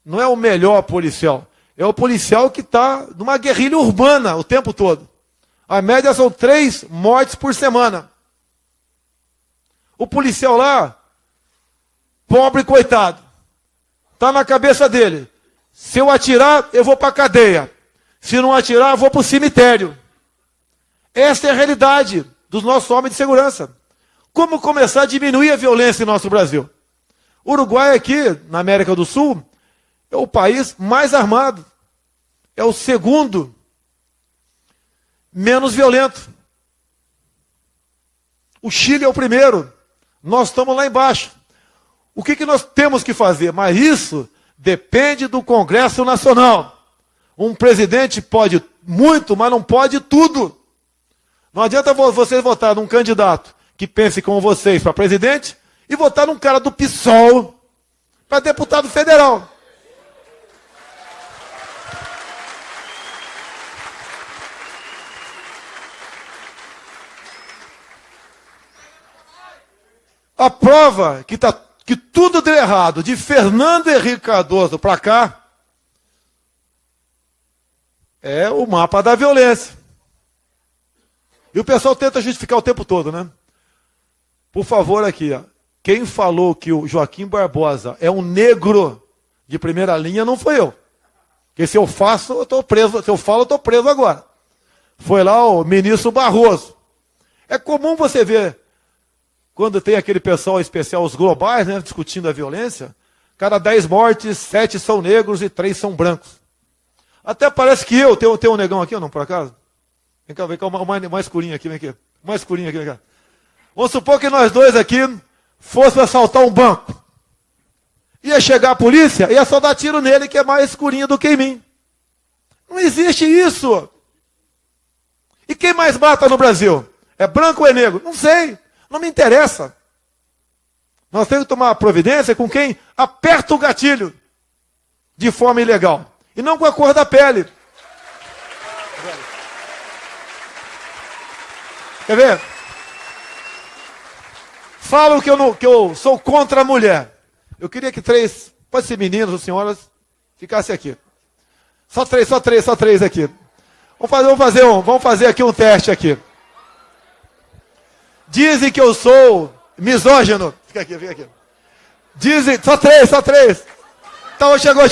não é o melhor policial. É o policial que está numa guerrilha urbana o tempo todo. A média são 3 mortes por semana. O policial lá, pobre coitado, está na cabeça dele. Se eu atirar, eu vou para a cadeia. Se não atirar, eu vou para o cemitério. Essa é a realidade dos nossos homens de segurança. Como começar a diminuir a violência em nosso Brasil? O Uruguai aqui, na América do Sul, é o país mais armado. É o segundo menos violento. O Chile é o primeiro. Nós estamos lá embaixo. O que nós temos que fazer? Mas isso depende do Congresso Nacional. Um presidente pode muito, mas não pode tudo. Não adianta vocês votar num candidato que pense como vocês para presidente e votar num cara do PSOL para deputado federal. A prova que tudo deu errado, de Fernando Henrique Cardoso para cá, é o mapa da violência. E o pessoal tenta justificar o tempo todo, né? Por favor, aqui, ó. Quem falou que o Joaquim Barbosa é um negro de primeira linha não foi eu. Porque se eu faço, eu estou preso. Se eu falo, eu estou preso agora. Foi lá o ministro Barroso. É comum você ver, quando tem aquele pessoal especial, os globais, né, discutindo a violência, cada 10 mortes, 7 são negros e 3 são brancos. Até parece que eu tenho um negão aqui, ou não, por acaso? Vem cá, uma escurinha aqui, vem aqui. Uma escurinha aqui, vem cá. Vamos supor que nós dois aqui fôssemos assaltar um banco. Ia chegar a polícia, ia só dar tiro nele, que é mais escurinho do que em mim. Não existe isso. E quem mais mata no Brasil? É branco ou é negro? Não sei. Não me interessa. Nós temos que tomar providência com quem aperta o gatilho de forma ilegal. E não com a cor da pele. Quer ver? Falam que eu sou contra a mulher. Eu queria que 3, pode ser meninos ou senhoras, ficassem aqui. Só três aqui. Vamos fazer aqui um teste aqui. Dizem que eu sou misógino. Fica aqui. Dizem, só três. Então, chegou.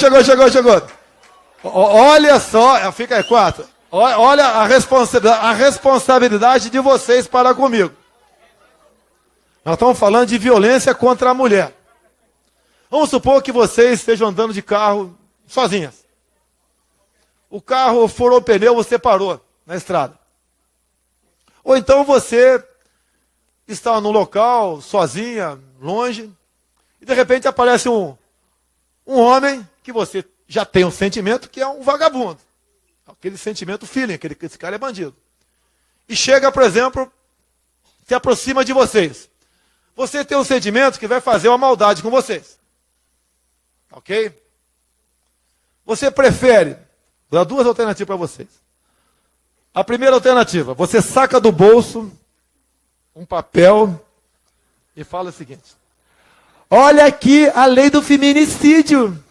Olha só, fica aí, 4. Olha a responsabilidade de vocês para comigo. Nós estamos falando de violência contra a mulher. Vamos supor que vocês estejam andando de carro sozinhas. O carro furou o pneu, você parou na estrada. Ou então você está no local, sozinha, longe, e de repente aparece um homem que você já tem um sentimento que é um vagabundo. Aquele sentimento feeling, esse cara é bandido. E chega, por exemplo, se aproxima de vocês. Você tem um sentimento que vai fazer uma maldade com vocês. Ok? Você prefere, vou dar 2 alternativas para vocês. A primeira alternativa, você saca do bolso um papel e fala o seguinte: olha aqui a lei do feminicídio.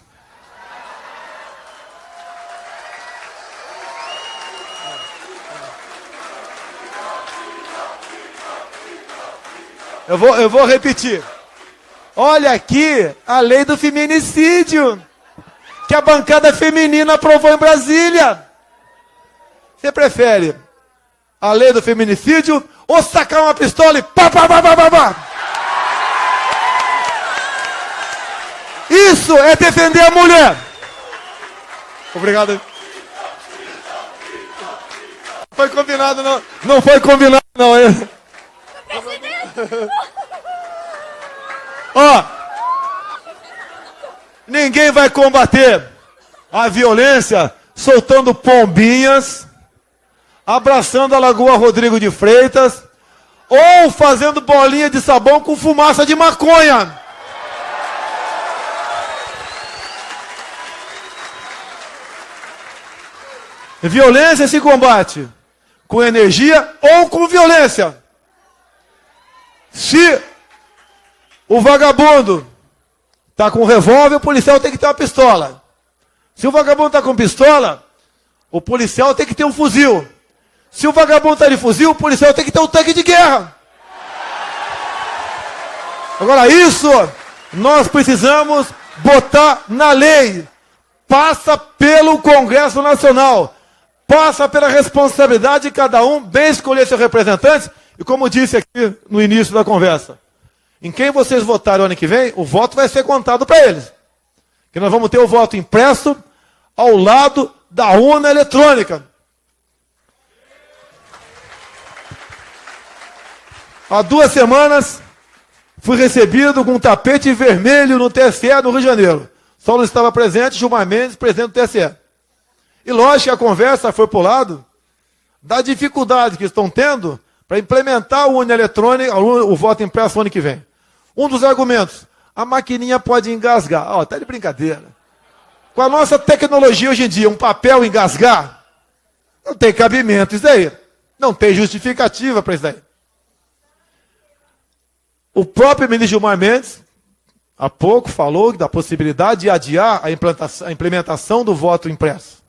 Eu vou repetir. Olha aqui a lei do feminicídio que a bancada feminina aprovou em Brasília. Você prefere a lei do feminicídio ou sacar uma pistola e pá. Isso é defender a mulher. Obrigado. Não foi combinado, não. Não foi combinado, não. Ó, ninguém vai combater a violência soltando pombinhas, abraçando a Lagoa Rodrigo de Freitas, ou fazendo bolinha de sabão com fumaça de maconha. Violência se combate com energia ou com violência. Se o vagabundo está com um revólver, o policial tem que ter uma pistola. Se o vagabundo está com pistola, o policial tem que ter um fuzil. Se o vagabundo está de fuzil, o policial tem que ter um tanque de guerra. Agora isso, nós precisamos botar na lei. Passa pelo Congresso Nacional. Passa pela responsabilidade de cada um, bem escolher seus representantes. E como disse aqui no início da conversa, em quem vocês votarem ano que vem, o voto vai ser contado para eles. Que nós vamos ter o voto impresso ao lado da urna eletrônica. Há 2 semanas, fui recebido com um tapete vermelho no TSE no Rio de Janeiro. Só não estava presente Gilmar Mendes, presidente do TSE. E lógico que a conversa foi para o lado da dificuldade que estão tendo para implementar o urna eletrônica, o voto impresso ano que vem. Um dos argumentos, a maquininha pode engasgar. Ó, tá de brincadeira. Com a nossa tecnologia hoje em dia, um papel engasgar, não tem cabimento isso daí. Não tem justificativa para isso daí. O próprio ministro Gilmar Mendes, há pouco, falou da possibilidade de adiar a implementação do voto impresso.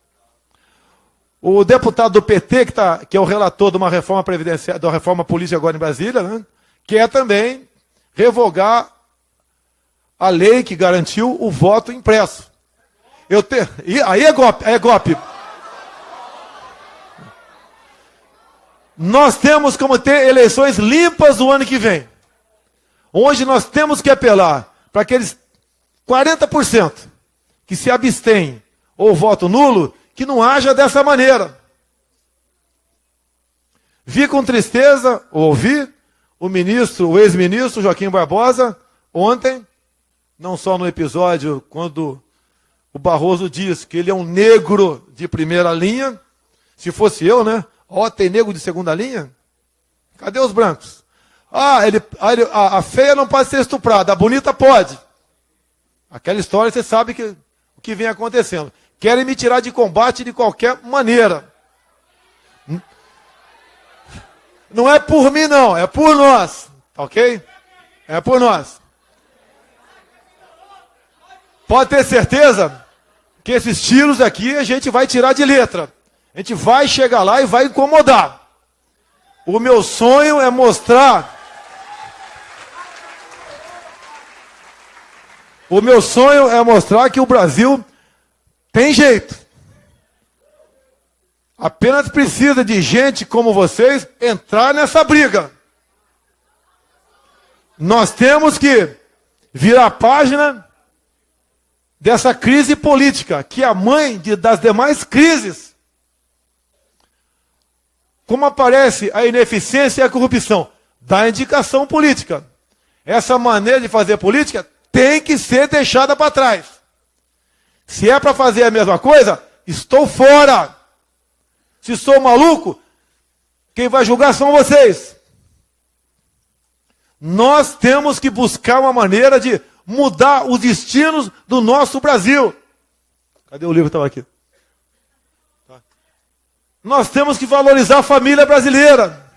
O deputado do PT, que é o relator de uma reforma previdenciária, da reforma política agora em Brasília, né, quer também revogar a lei que garantiu o voto impresso. Aí é golpe, Nós temos como ter eleições limpas o ano que vem. Hoje nós temos que apelar para aqueles 40% que se abstêm ou voto nulo, que não haja dessa maneira. Vi com tristeza, ouvi o ex-ministro Joaquim Barbosa, ontem, não só no episódio quando o Barroso diz que ele é um negro de primeira linha, se fosse eu, né? Ó, tem negro de segunda linha? Cadê os brancos? A feia não pode ser estuprada, a bonita pode. Aquela história, você sabe o que vem acontecendo. Querem me tirar de combate de qualquer maneira. Não é por mim, não. É por nós. Ok? É por nós. Pode ter certeza que esses tiros aqui a gente vai tirar de letra. A gente vai chegar lá e vai incomodar. O meu sonho é mostrar... O meu sonho é mostrar que o Brasil tem jeito. Apenas precisa de gente como vocês entrar nessa briga. Nós temos que virar a página dessa crise política, que é a mãe das demais crises. Como aparece a ineficiência e a corrupção? Da indicação política. Essa maneira de fazer política tem que ser deixada para trás. Se é para fazer a mesma coisa, estou fora. Se sou maluco, quem vai julgar são vocês. Nós temos que buscar uma maneira de mudar os destinos do nosso Brasil. Cadê o livro que estava aqui? Nós temos que valorizar a família brasileira.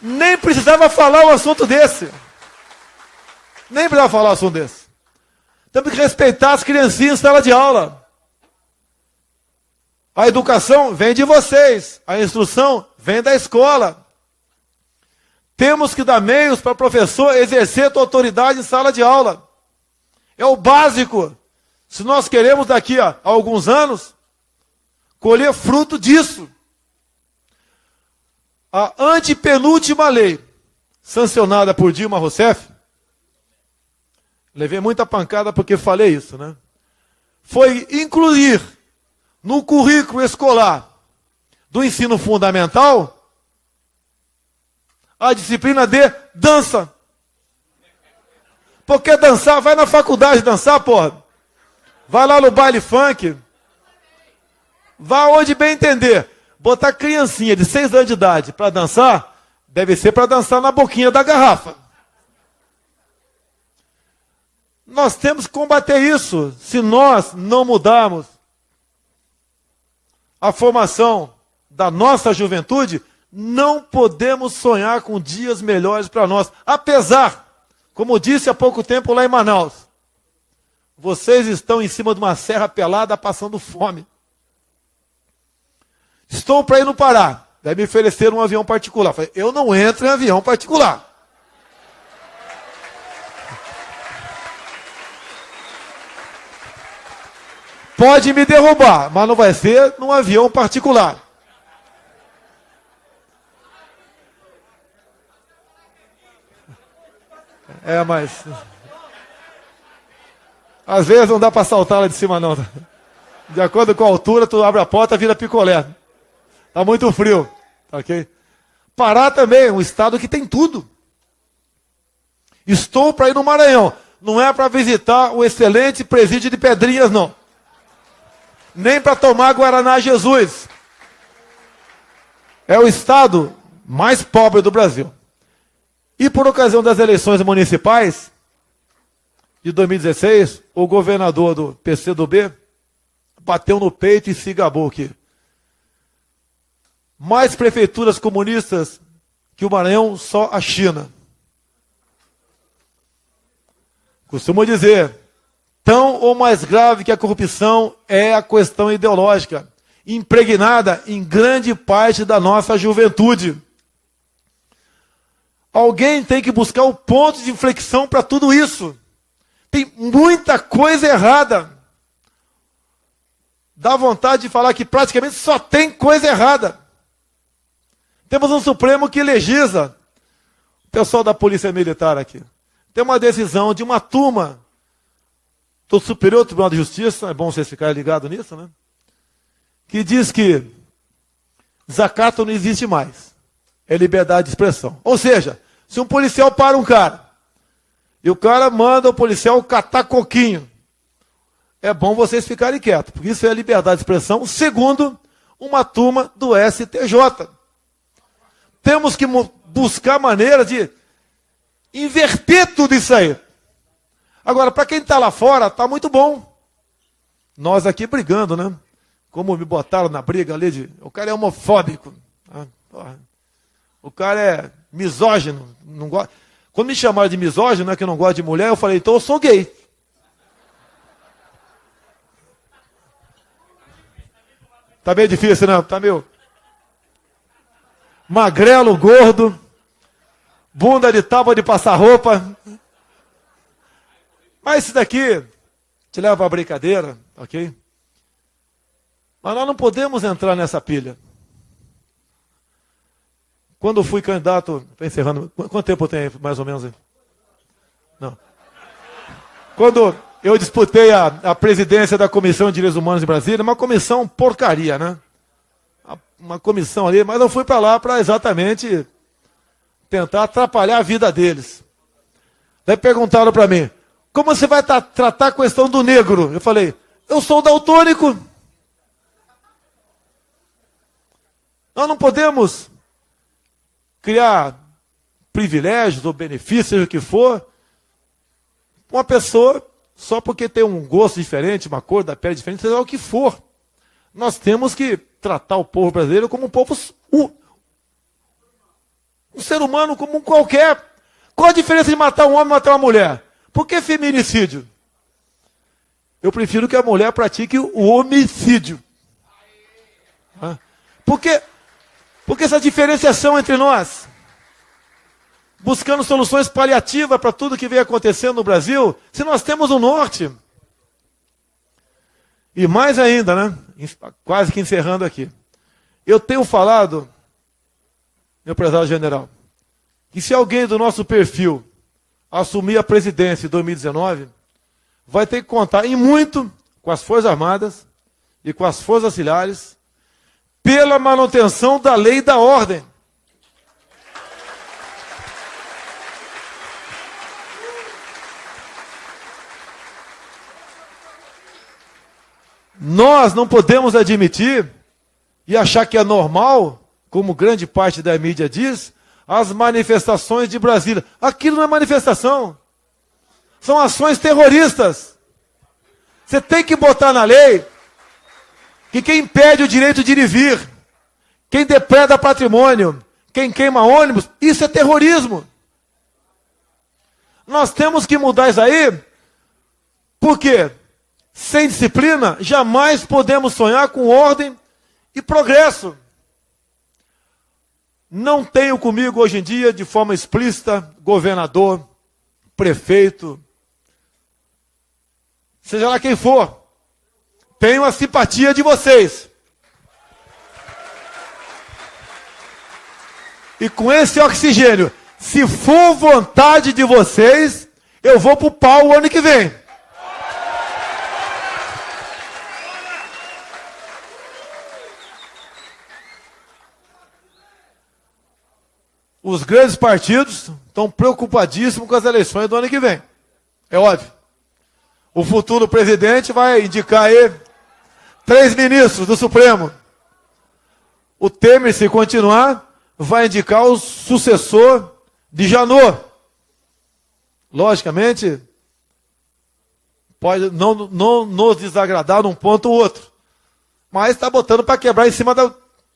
Nem precisava falar um assunto desse. Nem precisava falar um assunto desse. Temos que respeitar as criancinhas em sala de aula. A educação vem de vocês. A instrução vem da escola. Temos que dar meios para o professor exercer a autoridade em sala de aula. É o básico. Se nós queremos daqui a alguns anos colher fruto disso. A antepenúltima lei, sancionada por Dilma Rousseff, levei muita pancada porque falei isso, né? Foi incluir no currículo escolar do ensino fundamental a disciplina de dança. Porque dançar, vai na faculdade dançar, porra. Vai lá no baile funk. Vá onde bem entender. Botar criancinha de 6 anos de idade para dançar, deve ser para dançar na boquinha da garrafa. Nós temos que combater isso. Se nós não mudarmos a formação da nossa juventude, não podemos sonhar com dias melhores para nós. Apesar, como disse há pouco tempo lá em Manaus, vocês estão em cima de uma serra pelada passando fome. Estou para ir no Pará. Daí me ofereceram um avião particular. Falei, eu não entro em avião particular. Pode me derrubar, mas não vai ser num avião particular. Mas às vezes não dá para saltar lá de cima não. De acordo com a altura, tu abre a porta, vira picolé. Tá muito frio, ok? Pará também é um estado que tem tudo. Estou para ir no Maranhão. Não é para visitar o excelente presídio de Pedrinhas, não. Nem para tomar Guaraná Jesus. É o estado mais pobre do Brasil. E por ocasião das eleições municipais de 2016, o governador do PCdoB bateu no peito e se gabou aqui. Mais prefeituras comunistas que o Maranhão, só a China. Costumo dizer, tão ou mais grave que a corrupção é a questão ideológica, impregnada em grande parte da nossa juventude. Alguém tem que buscar o ponto de inflexão para tudo isso. Tem muita coisa errada. Dá vontade de falar que praticamente só tem coisa errada. Temos um Supremo que legisla. O pessoal da Polícia Militar aqui. Tem uma decisão de uma turma do Superior Tribunal de Justiça, é bom vocês ficarem ligados nisso, né? Que diz que desacato não existe mais. É liberdade de expressão. Ou seja, se um policial para um cara, e o cara manda o policial catar coquinho, é bom vocês ficarem quietos, porque isso é liberdade de expressão, segundo uma turma do STJ. Temos que buscar maneira de inverter tudo isso aí. Agora, para quem está lá fora, está muito bom. Nós aqui brigando, né? Como me botaram na briga ali o cara é homofóbico. O cara é misógino. Não gosta. Quando me chamaram de misógino, né, que eu não gosto de mulher, eu falei, então eu sou gay. Tá meio difícil, né? Tá meio magrelo, gordo, bunda de tábua de passar roupa. Mas isso daqui te leva à brincadeira, ok? Mas nós não podemos entrar nessa pilha. Quando eu fui candidato, estou encerrando, quanto tempo tem aí, mais ou menos? Aí? Não. Quando eu disputei a presidência da Comissão de Direitos Humanos em Brasília, uma comissão porcaria, né? Uma comissão ali, mas eu fui para lá para exatamente tentar atrapalhar a vida deles. Daí perguntaram para mim, como você vai tratar a questão do negro? Eu falei, eu sou daltônico. Nós não podemos criar privilégios ou benefícios, seja o que for, uma pessoa só porque tem um gosto diferente, uma cor da pele diferente, seja o que for. Nós temos que tratar o povo brasileiro como um povo, um ser humano como um qualquer. Qual a diferença de matar um homem e matar uma mulher? Por que feminicídio? Eu prefiro que a mulher pratique o homicídio. Por que essa diferenciação entre nós? Buscando soluções paliativas para tudo que vem acontecendo no Brasil, se nós temos o norte. E mais ainda, né? Quase que encerrando aqui. Eu tenho falado, meu prezado general, que se alguém do nosso perfil assumir a presidência em 2019, vai ter que contar em muito com as Forças Armadas e com as Forças Auxiliares pela manutenção da lei e da ordem. Nós não podemos admitir e achar que é normal, como grande parte da mídia diz, as manifestações de Brasília. Aquilo não é manifestação. São ações terroristas. Você tem que botar na lei que quem impede o direito de ir e vir, quem depreda patrimônio, quem queima ônibus, isso é terrorismo. Nós temos que mudar isso aí, porque sem disciplina jamais podemos sonhar com ordem e progresso. Não tenho comigo hoje em dia, de forma explícita, governador, prefeito, seja lá quem for. Tenho a simpatia de vocês. E com esse oxigênio, se for vontade de vocês, eu vou pro pau o ano que vem. Os grandes partidos estão preocupadíssimos com as eleições do ano que vem. É óbvio. O futuro presidente vai indicar aí 3 ministros do Supremo. O Temer, se continuar, vai indicar o sucessor de Janot. Logicamente, pode não nos desagradar num ponto ou outro. Mas está botando para quebrar em cima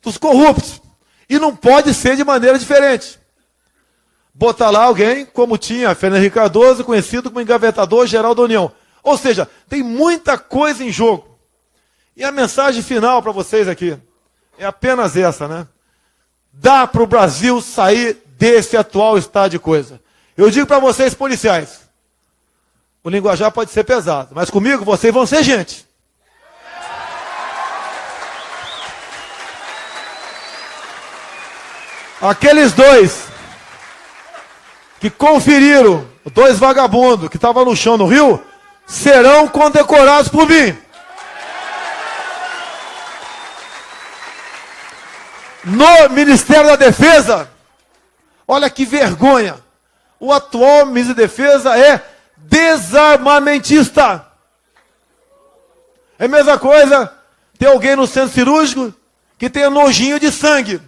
dos corruptos. E não pode ser de maneira diferente. Botar lá alguém, como tinha Fernando Henrique Cardoso, conhecido como engavetador geral da União. Ou seja, tem muita coisa em jogo. E a mensagem final para vocês aqui é apenas essa, né? Dá para o Brasil sair desse atual estado de coisa. Eu digo para vocês, policiais, o linguajar pode ser pesado, mas comigo vocês vão ser gente. Aqueles dois que conferiram, 2 vagabundos que estavam no chão no Rio, serão condecorados por mim. No Ministério da Defesa, olha que vergonha, o atual ministro da Defesa é desarmamentista. É a mesma coisa, tem alguém no centro cirúrgico que tenha nojinho de sangue.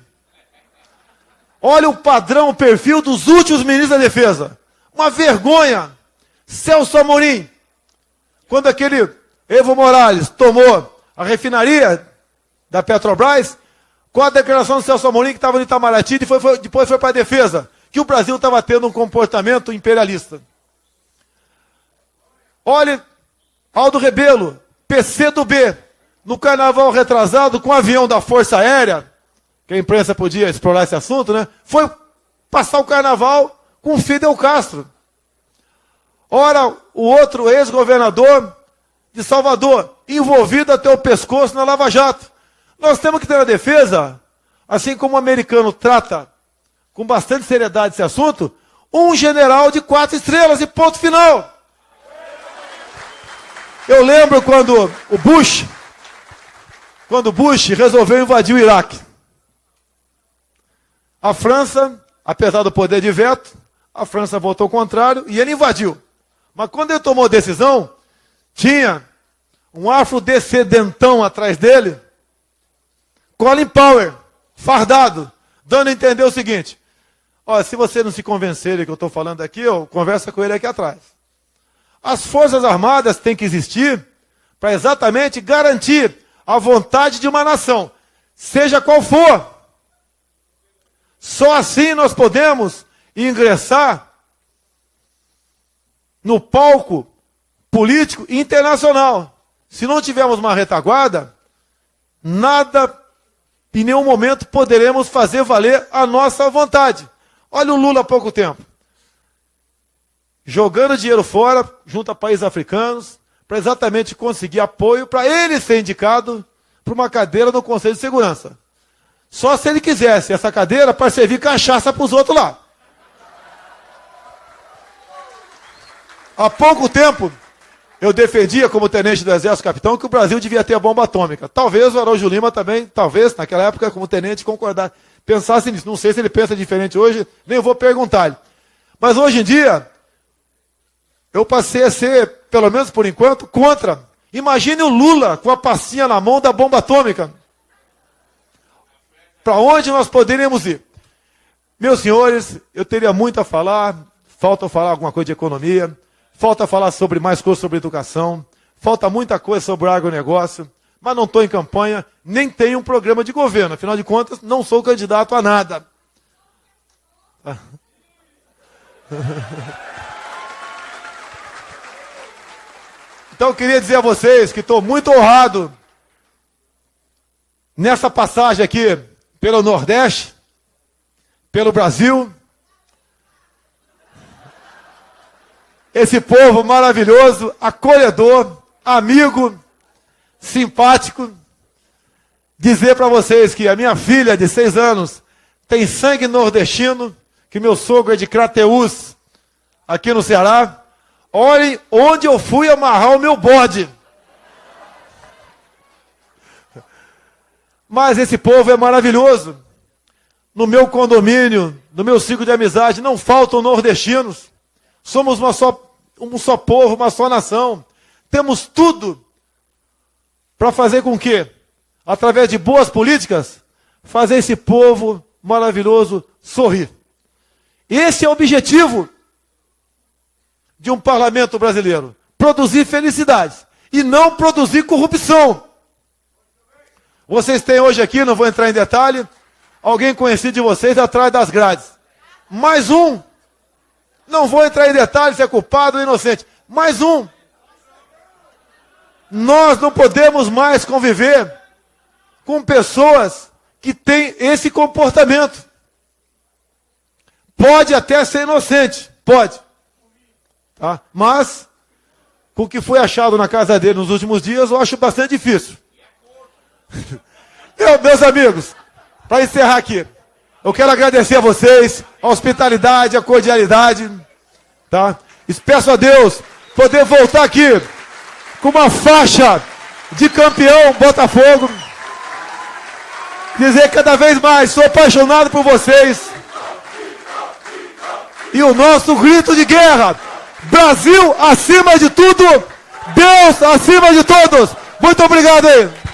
Olha o padrão, o perfil dos últimos ministros da Defesa. Uma vergonha. Celso Amorim, quando aquele Evo Morales tomou a refinaria da Petrobras, com a declaração do Celso Amorim, que estava no Itamaraty, e depois foi para a Defesa, que o Brasil estava tendo um comportamento imperialista. Olha, Aldo Rebelo, PCdoB, no carnaval retrasado, com o avião da Força Aérea, que a imprensa podia explorar esse assunto, né? Foi passar o carnaval com Fidel Castro. ora o outro ex-governador de Salvador, envolvido até o pescoço na Lava Jato. Nós temos que ter a defesa, assim como o americano trata com bastante seriedade esse assunto, um general de 4 estrelas e ponto final. Eu lembro quando Bush resolveu invadir o Iraque. A França, apesar do poder de veto, a França votou contrário e ele invadiu. Mas quando ele tomou decisão, tinha um afrodescendentão atrás dele, Colin Powell, fardado, dando a entender o seguinte: ó, se você não se convencer do que eu estou falando aqui, eu conversa com ele aqui atrás. As Forças Armadas têm que existir para exatamente garantir a vontade de uma nação, seja qual for. Só assim nós podemos ingressar no palco político internacional. Se não tivermos uma retaguarda, nada, em nenhum momento, poderemos fazer valer a nossa vontade. Olha o Lula há pouco tempo, jogando dinheiro fora, junto a países africanos, para exatamente conseguir apoio para ele ser indicado para uma cadeira no Conselho de Segurança. Só se ele quisesse essa cadeira para servir cachaça para os outros lá. Há pouco tempo, eu defendia, como tenente do Exército Capitão, que o Brasil devia ter a bomba atômica. Talvez o Araújo Lima também, talvez, naquela época, como tenente, concordar, pensasse nisso. Não sei se ele pensa diferente hoje, nem vou perguntar-lhe. Mas hoje em dia, eu passei a ser, pelo menos por enquanto, contra. Imagine o Lula com a pastinha na mão da bomba atômica. Para onde nós poderíamos ir? Meus senhores, eu teria muito a falar, falta falar alguma coisa de economia, falta falar sobre mais coisas sobre educação, falta muita coisa sobre o agronegócio, mas não estou em campanha, nem tenho um programa de governo, afinal de contas, não sou candidato a nada. Então eu queria dizer a vocês que estou muito honrado nessa passagem aqui pelo Nordeste, pelo Brasil. Esse povo maravilhoso, acolhedor, amigo, simpático. Dizer para vocês que a minha filha de 6 anos tem sangue nordestino, que meu sogro é de Crateús, aqui no Ceará. Olhem onde eu fui amarrar o meu bode. Mas esse povo é maravilhoso. No meu condomínio, no meu ciclo de amizade, não faltam nordestinos. Somos um só povo, uma só nação. Temos tudo para fazer com que, através de boas políticas, fazer esse povo maravilhoso sorrir. Esse é o objetivo de um parlamento brasileiro. Produzir felicidade e não produzir corrupção. Vocês têm hoje aqui, não vou entrar em detalhe, alguém conhecido de vocês atrás das grades. Mais um. Não vou entrar em detalhe se é culpado ou inocente. Mais um. Nós não podemos mais conviver com pessoas que têm esse comportamento. Pode até ser inocente, pode. Tá? Mas, com o que foi achado na casa dele nos últimos dias, eu acho bastante difícil. Meus amigos, para encerrar aqui, eu quero agradecer a vocês, a hospitalidade, a cordialidade, tá? Peço a Deus poder voltar aqui com uma faixa de campeão Botafogo, dizer cada vez mais, sou apaixonado por vocês, e o nosso grito de guerra, Brasil acima de tudo, Deus acima de todos. Muito obrigado aí.